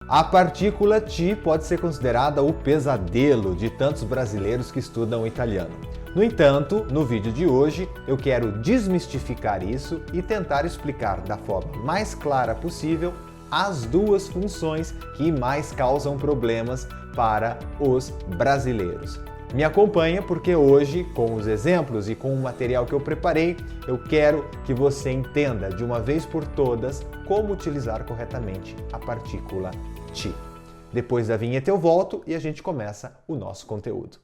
A partícula ti pode ser considerada o pesadelo de tantos brasileiros que estudam italiano. No entanto, no vídeo de hoje eu quero desmistificar isso e tentar explicar da forma mais clara possível as duas funções que mais causam problemas para os brasileiros. Me acompanha porque hoje, com os exemplos e com o material que eu preparei, eu quero que você entenda de uma vez por todas como utilizar corretamente a partícula ti. Depois da vinheta eu volto e a gente começa o nosso conteúdo.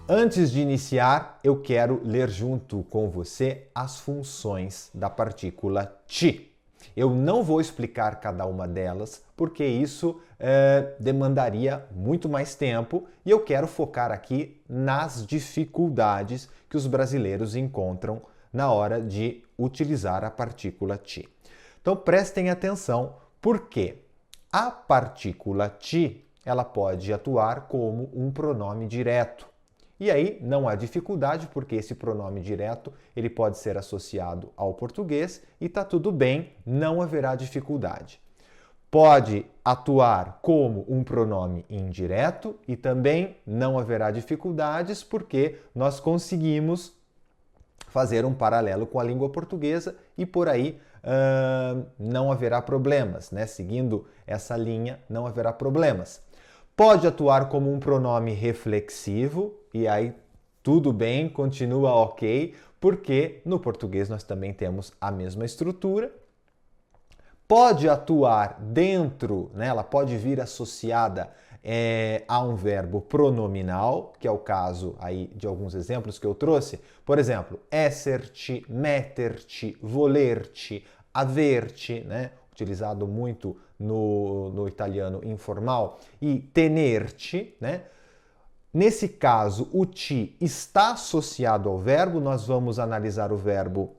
Antes de iniciar, eu quero ler junto com você as funções da partícula ti. Eu não vou explicar cada uma delas, porque isso demandaria muito mais tempo e eu quero focar aqui nas dificuldades que os brasileiros encontram na hora de utilizar a partícula ti. Então prestem atenção, porque a partícula ti ela pode atuar como um pronome direto. E aí não há dificuldade, porque esse pronome direto ele pode ser associado ao português e está tudo bem, não haverá dificuldade. Pode atuar como um pronome indireto e também não haverá dificuldades, porque nós conseguimos fazer um paralelo com a língua portuguesa e por aí não haverá problemas, né? Seguindo essa linha, não haverá problemas. Pode atuar como um pronome reflexivo, e aí tudo bem, continua ok, porque no português nós também temos a mesma estrutura. Pode atuar dentro, né, ela pode vir associada a um verbo pronominal, que é o caso aí de alguns exemplos que eu trouxe. Por exemplo, esserci, metterci, volerci, averci, né? Utilizado muito no italiano informal, e tenerci, né? Nesse caso, o ti está associado ao verbo, nós vamos analisar o verbo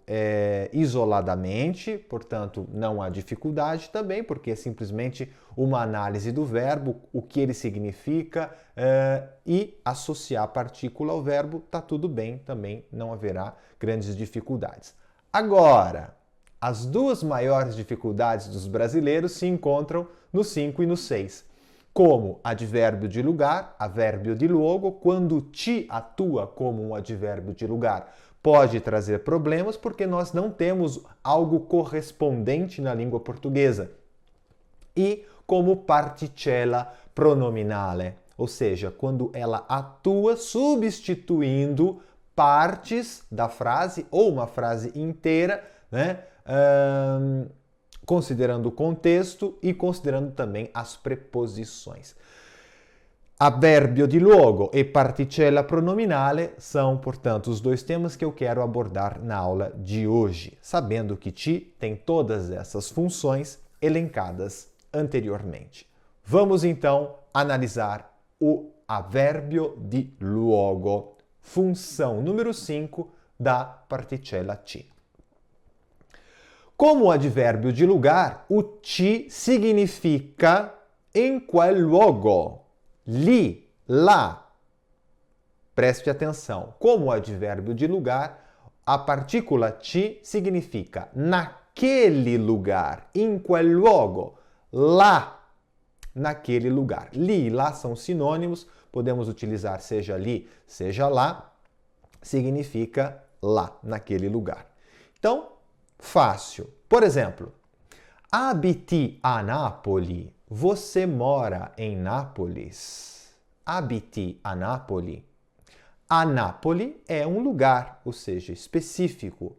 isoladamente, portanto, não há dificuldade também, porque é simplesmente uma análise do verbo, o que ele significa, e associar a partícula ao verbo, tá tudo bem, também não haverá grandes dificuldades. Agora, as duas maiores dificuldades dos brasileiros se encontram no 5 e no 6. Como advérbio de lugar, advérbio di luogo, quando ti atua como um advérbio de lugar, pode trazer problemas porque nós não temos algo correspondente na língua portuguesa. E como particella pronominale, ou seja, quando ela atua substituindo partes da frase ou uma frase inteira, né? Considerando o contexto e considerando também as preposições. Advérbio di luogo e particella pronominale são, portanto, os dois temas que eu quero abordar na aula de hoje, sabendo que ti tem todas essas funções elencadas anteriormente. Vamos então analisar o advérbio di luogo, função número 5 da particella ti. Como advérbio de lugar, o ti significa em quel luogo, lì, lá. Preste atenção. Como advérbio de lugar, a partícula ti significa naquele lugar, in quel luogo, lá, naquele lugar. Lì e lá são sinônimos, podemos utilizar seja lì, seja lá, significa lá, naquele lugar. Então, fácil. Por exemplo, abiti a Napoli. Você mora em Nápoles. Abiti a Napoli. A Napoli é um lugar, ou seja, específico.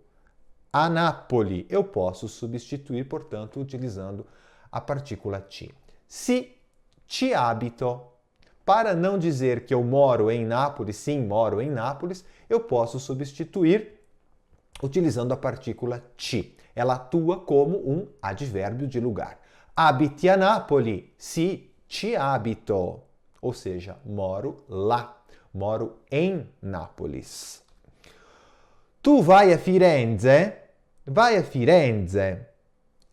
A Napoli eu posso substituir, portanto, utilizando a partícula ti. Se ci abito. Para não dizer que eu moro em Nápoles, sim, moro em Nápoles, eu posso substituir utilizando a partícula ti. Ela atua como um advérbio de lugar. Abiti a Napoli? Sì, ci abito. Ou seja, moro lá, moro em Nápoles. Tu vai a Firenze? Vai a Firenze?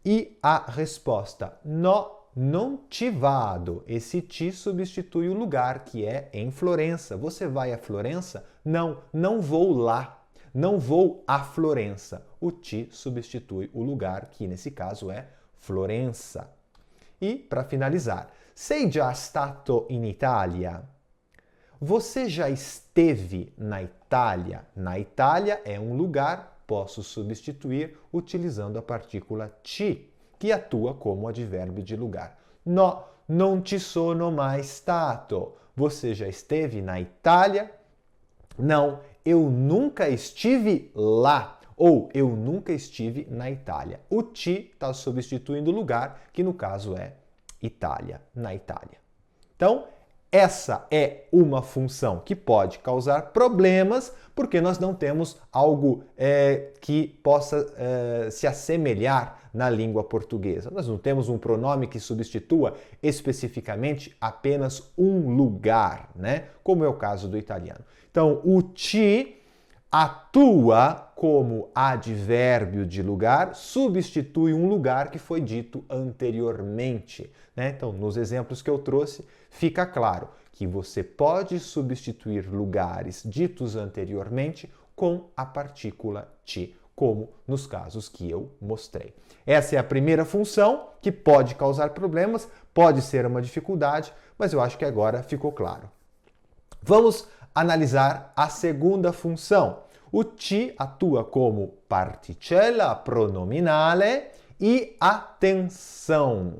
E a resposta no, non ci vado. Esse ti substitui o lugar, que é em Florença. Você vai a Florença? Não, não vou lá. Não vou a Florença. O ti substitui o lugar, que nesse caso é Florença. E, para finalizar, sei già stato in Italia? Você já esteve na Itália? Na Itália é um lugar, posso substituir utilizando a partícula ti, que atua como advérbio de lugar. No, non ci sono mai stato. Você já esteve na Itália? Não, eu nunca estive lá. Ou eu nunca estive na Itália. O ti está substituindo o lugar, que no caso é Itália, na Itália. Então, essa é uma função que pode causar problemas, porque nós não temos algo que possa se assemelhar na língua portuguesa. Nós não temos um pronome que substitua especificamente apenas um lugar, né? Como é o caso do italiano. Então, o ti atua como advérbio de lugar, substitui um lugar que foi dito anteriormente, né? Então, nos exemplos que eu trouxe, fica claro que você pode substituir lugares ditos anteriormente com a partícula ti, como nos casos que eu mostrei. Essa é a primeira função que pode causar problemas, pode ser uma dificuldade, mas eu acho que agora ficou claro. Vamos analisar a segunda função. O ti atua como particella pronominale e atenção.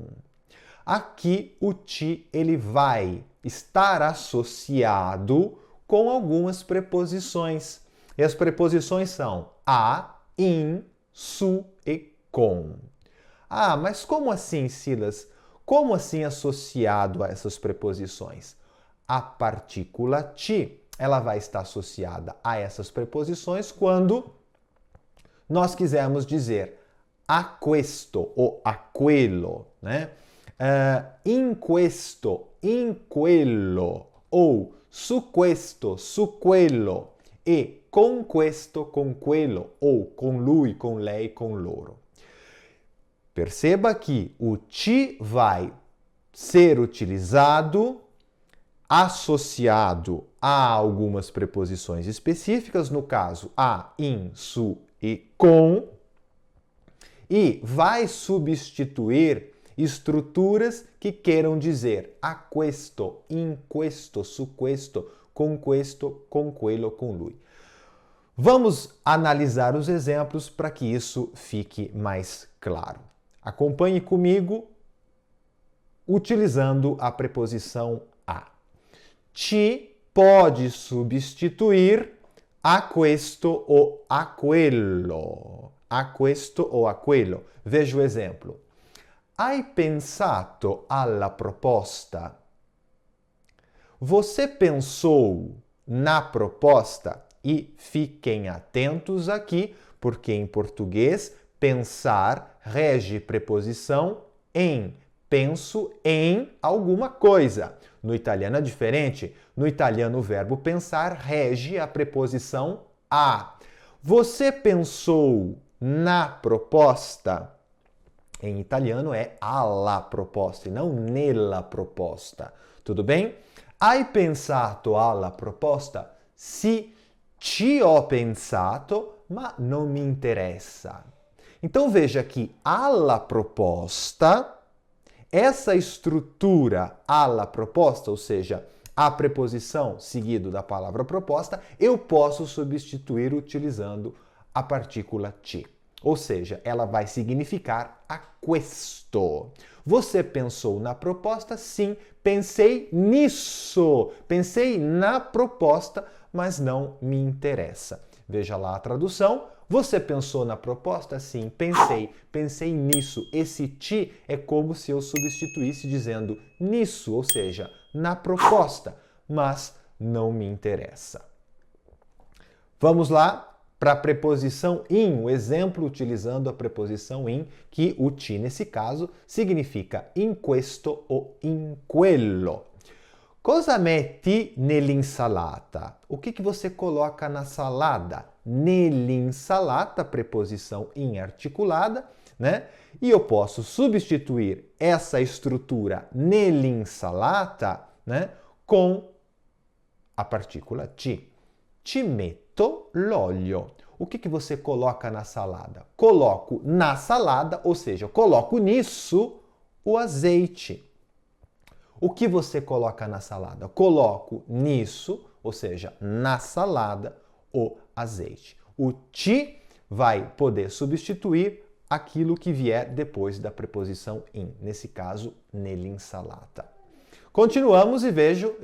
Aqui o ti ele vai estar associado com algumas preposições. E as preposições são a, in, su e com. Ah, mas como assim, Silas? Como assim associado a essas preposições? A partícula ti, ela vai estar associada a essas preposições quando nós quisermos dizer a questo ou a quello, né? In questo, in quello, ou su questo, su quello, e con questo, con quello, ou com lui, com lei, com loro. Perceba que o ti vai ser utilizado associado a algumas preposições específicas, no caso a, in, su e com, e vai substituir estruturas que queiram dizer a questo, in questo, su questo, con quello, con lui. Vamos analisar os exemplos para que isso fique mais claro. Acompanhe comigo utilizando a preposição a. Ti pode substituir a questo ou a quello. A questo ou a quello. Veja o exemplo. Hai pensato alla proposta? Você pensou na proposta? E fiquem atentos aqui, porque em português, pensar rege preposição em. Penso em alguma coisa. No italiano é diferente. No italiano, o verbo pensar rege a preposição a. Você pensou na proposta? Em italiano é alla proposta e não nella proposta. Tudo bem? Hai pensato alla proposta? Sì, ci ho pensato, ma non mi interessa. Então veja que alla proposta, essa estrutura alla proposta, ou seja, a preposição seguido da palavra proposta, eu posso substituir utilizando a partícula ti. Ou seja, ela vai significar a questo. Você pensou na proposta? Sim, pensei nisso. Pensei na proposta, mas não me interessa. Veja lá a tradução. Você pensou na proposta? Sim, pensei. Pensei nisso. Esse ti é como se eu substituísse dizendo nisso, ou seja, na proposta, mas não me interessa. Vamos lá para a preposição in, o exemplo utilizando a preposição in, que o ti, nesse caso, significa in questo ou in quello. Cosa metti nell'insalata? O que você coloca na salada? Nell'insalata, preposição in articulada, né? E eu posso substituir essa estrutura nell'insalata, né, com a partícula ci. Ci metto l'olio. O que você coloca na salada? Coloco na salada, ou seja, coloco nisso o azeite. O que você coloca na salada? Coloco nisso, ou seja, na salada, o azeite. O ci vai poder substituir aquilo que vier depois da preposição in, nesse caso, nell'insalata. Continuamos e vejo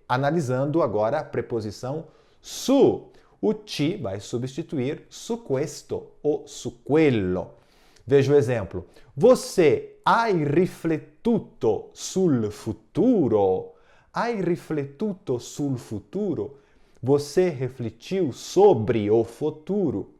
analisando agora a preposição su. O ci vai substituir su questo ou su quello. Veja o exemplo. Você hai riflettuto sul futuro? Hai riflettuto sul futuro? Você refletiu sobre o futuro?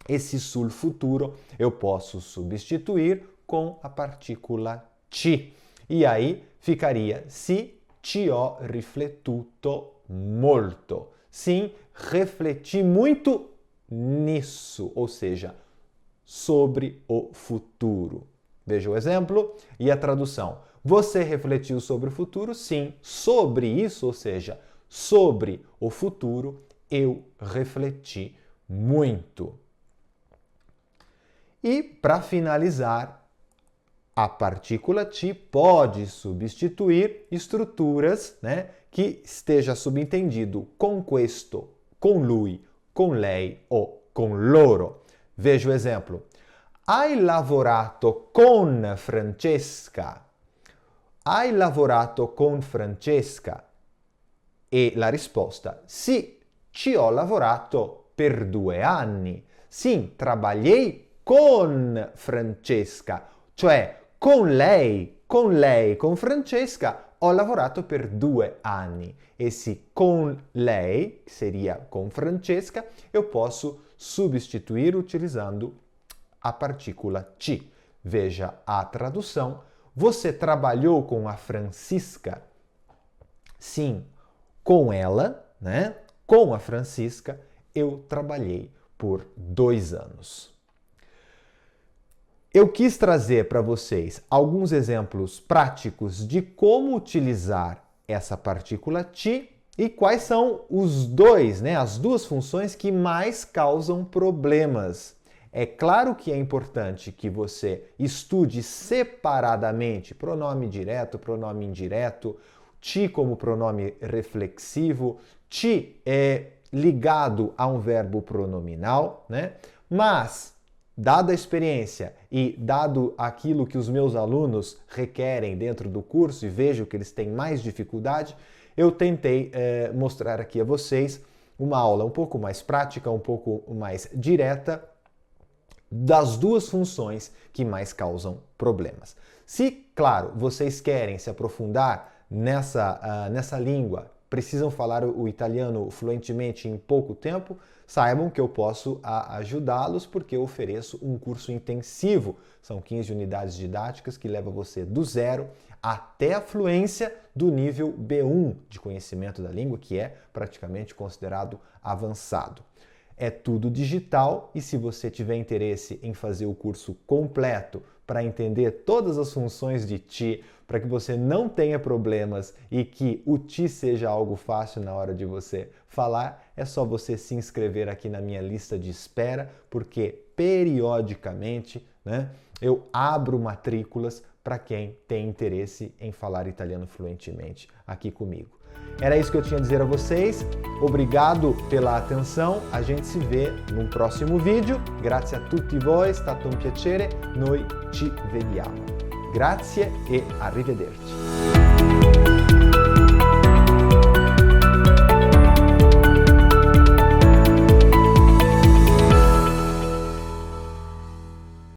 Esse sul futuro eu posso substituir com a partícula ci. E aí ficaria sì, ci ho riflettuto molto. Sim, refleti muito nisso, ou seja, sobre o futuro. Veja o exemplo e a tradução. Você refletiu sobre o futuro? Sim, sobre isso, ou seja, sobre o futuro, eu refleti muito. E, para finalizar, a partícula ci pode substituir estruturas, né, que esteja subentendido com questo, com lui, com lei ou com loro. Veja o exemplo. Hai lavorato con Francesca? Hai lavorato con Francesca? E la risposta, sì, ci ho lavorato per 2 anni. Sì, trabalhei con Francesca, cioè con lei, con Francesca, ho lavorato per 2 anni. E se con lei, que seria con Francesca, eu posso substituir utilizando a partícula ci. Veja a tradução. Você trabalhou com a Francisca? Sim, com ela, né? Com a Francisca, eu trabalhei por 2 anos. Eu quis trazer para vocês alguns exemplos práticos de como utilizar essa partícula ci e quais são os dois, né, as duas funções que mais causam problemas. É claro que é importante que você estude separadamente pronome direto, pronome indireto, ci como pronome reflexivo, ci é ligado a um verbo pronominal, né? Mas dada a experiência e dado aquilo que os meus alunos requerem dentro do curso e vejo que eles têm mais dificuldade, eu tentei mostrar aqui a vocês uma aula um pouco mais prática, um pouco mais direta das duas funções que mais causam problemas. Se, claro, vocês querem se aprofundar nessa língua, precisam falar o italiano fluentemente em pouco tempo, saibam que eu posso ajudá-los porque eu ofereço um curso intensivo. São 15 unidades didáticas que leva você do zero até a fluência do nível B1 de conhecimento da língua, que é praticamente considerado avançado. É tudo digital e se você tiver interesse em fazer o curso completo para entender todas as funções de ci, para que você não tenha problemas e que o ci seja algo fácil na hora de você falar, é só você se inscrever aqui na minha lista de espera, porque periodicamente, né, eu abro matrículas para quem tem interesse em falar italiano fluentemente aqui comigo. Era isso que eu tinha a dizer a vocês. Obrigado pela atenção. A gente se vê num próximo vídeo. Grazie a tutti voi, è stato un piacere. Noi ci vediamo. Grazie e arrivederci.